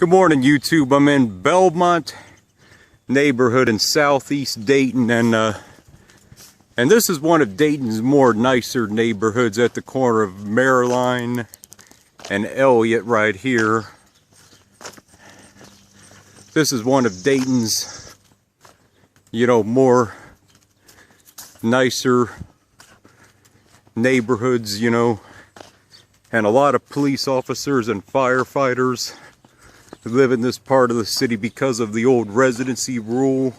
Good morning, YouTube. I'm in Belmont Neighborhood in Southeast Dayton, and this is one of Dayton's more nicer neighborhoods at the corner of Maryline and Elliot right here. This is one of Dayton's, more nicer neighborhoods, and a lot of police officers and firefighters live in this part of the city because of the old residency rule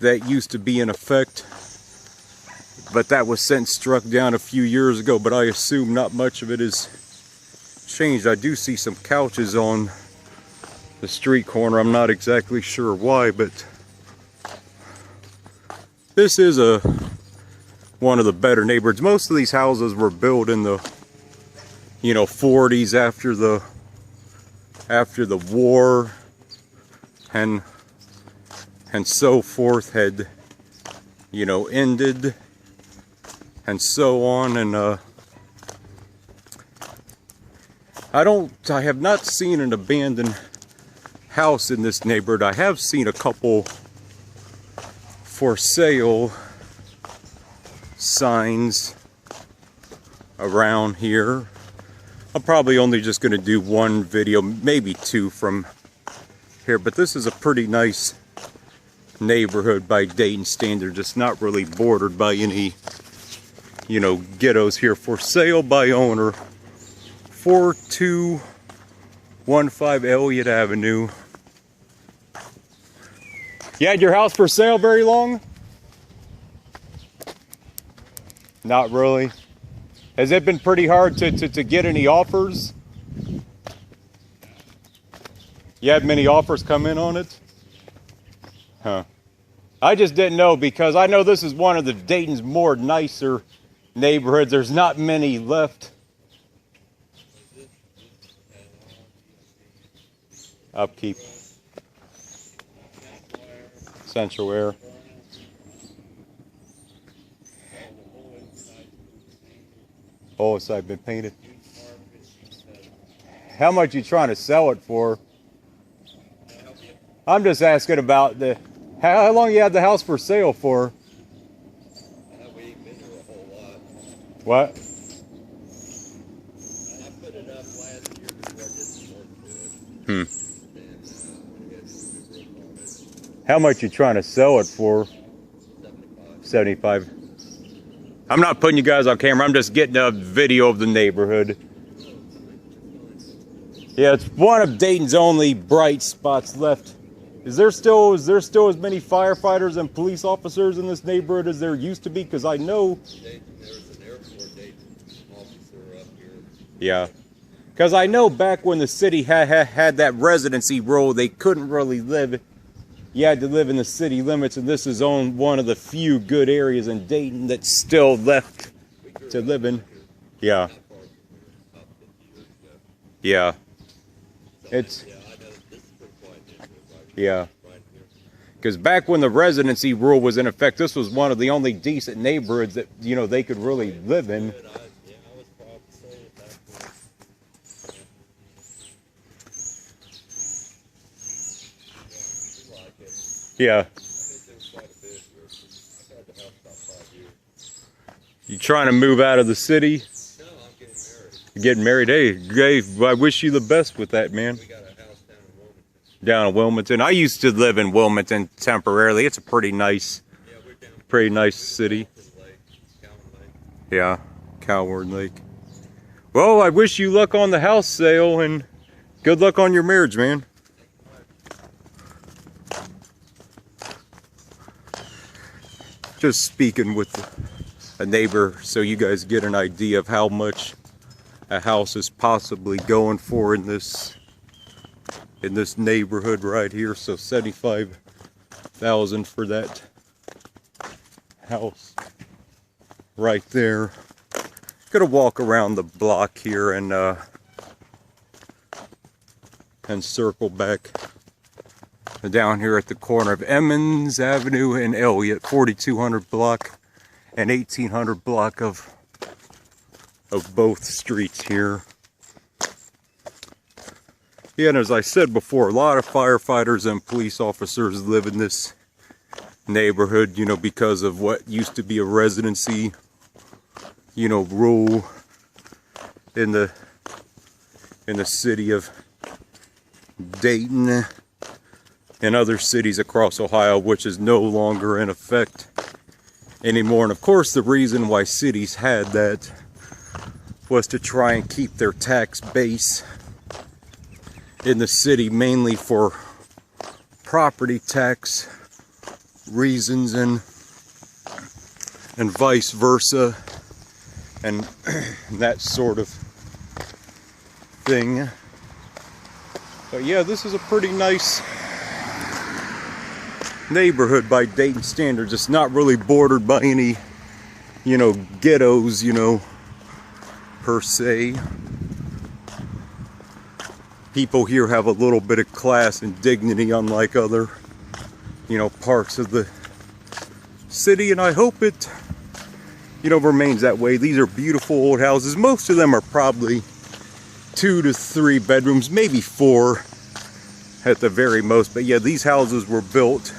that used to be in effect, but that was since struck down a few years ago. But I assume not much of it has changed. I do see some couches on the street corner. I'm not exactly sure why, but this is one of the better neighborhoods. Most of these houses were built in the 40s after the war and so forth had ended and so on. And I have not seen an abandoned house in this neighborhood. I have seen a couple for sale signs around here. I'm probably only just going to do one video, maybe two from here, but this is a pretty nice neighborhood by Dayton standards. It's not really bordered by any, ghettos here. For sale by owner, 4215 Elliot Avenue. You had your house for sale very long? Not really. Has it been pretty hard to get any offers? You had many offers come in on it? Huh. I just didn't know, because I know this is one of the Dayton's more nicer neighborhoods. There's not many left. Upkeep. Central Air. Oh, so I've been painted. How much you trying to sell it for? I'm just asking about how long you had the house for sale for? We ain't been there a whole lot. What? I put it up last year before I did some work to it. And How much you trying to sell it for? 75. I'm not putting you guys on camera. I'm just getting a video of the neighborhood. Yeah, it's one of Dayton's only bright spots left. Is there still as many firefighters and police officers in this neighborhood as there used to be? Because I know there's an airport Dayton officer up here. Yeah, because I know back when the city had that residency rule, they couldn't really live. You had to live in the city limits, and this is on one of the few good areas in Dayton that's still left to live in. Yeah. Yeah. It's, yeah. Because back when the residency rule was in effect, this was one of the only decent neighborhoods that, they could really live in. Yeah. You trying to move out of the city? No, I'm getting married. You're getting married? Hey, I wish you the best with that, man. We got a house down in Wilmington. Down in Wilmington. I used to live in Wilmington temporarily. It's a pretty nice city. Yeah, Coward Lake. Well, I wish you luck on the house sale and good luck on your marriage, man. Just speaking with a neighbor so you guys get an idea of how much a house is possibly going for in this neighborhood right here. So $75,000 for that house right there. Gonna walk around the block here and circle back down here at the corner of Emmons Avenue and Elliot, 4200 block and 1800 block of both streets here. Yeah, and as I said before, a lot of firefighters and police officers live in this neighborhood, you know, because of what used to be a residency, you know, rule in the city of Dayton and other cities across Ohio, which is no longer in effect anymore. And of course, the reason why cities had that was to try and keep their tax base in the city, mainly for property tax reasons and vice versa, and that sort of thing. But yeah, this is a pretty nice neighborhood by Dayton standards. It's not really bordered by any, you know, ghettos, you know, per se. People here have a little bit of class and dignity, unlike other, you know, parts of the city, and I hope it, you know, remains that way. These are beautiful old houses. Most of them are probably 2 to 3 bedrooms, maybe 4 at the very most. But yeah, these houses were built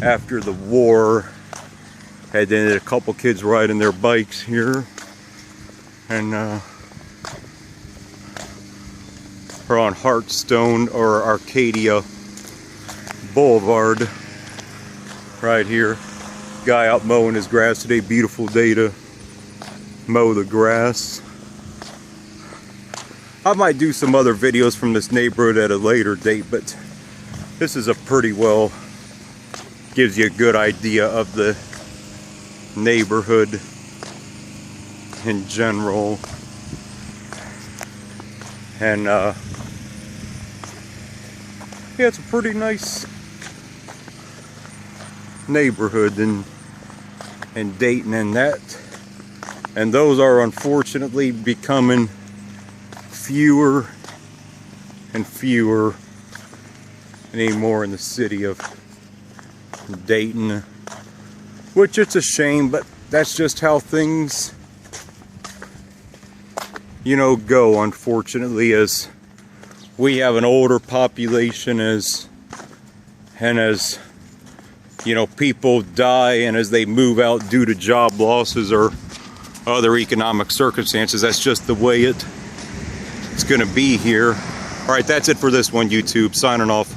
after the war. Had a couple kids riding their bikes here, and we're on Hartstone or Arcadia Boulevard right here. Guy out mowing his grass today. Beautiful day to mow the grass. I might do some other videos from this neighborhood at a later date, but this is a pretty well, gives you a good idea of the neighborhood in general. And yeah, it's a pretty nice neighborhood in Dayton, and those are unfortunately becoming fewer and fewer anymore in the city of Dayton, which it's a shame, but that's just how things, you know, go, unfortunately, as we have an older population, as you know, people die, and as they move out due to job losses or other economic circumstances. That's just the way it's gonna be here. All right, that's it for this one, YouTube. Signing off.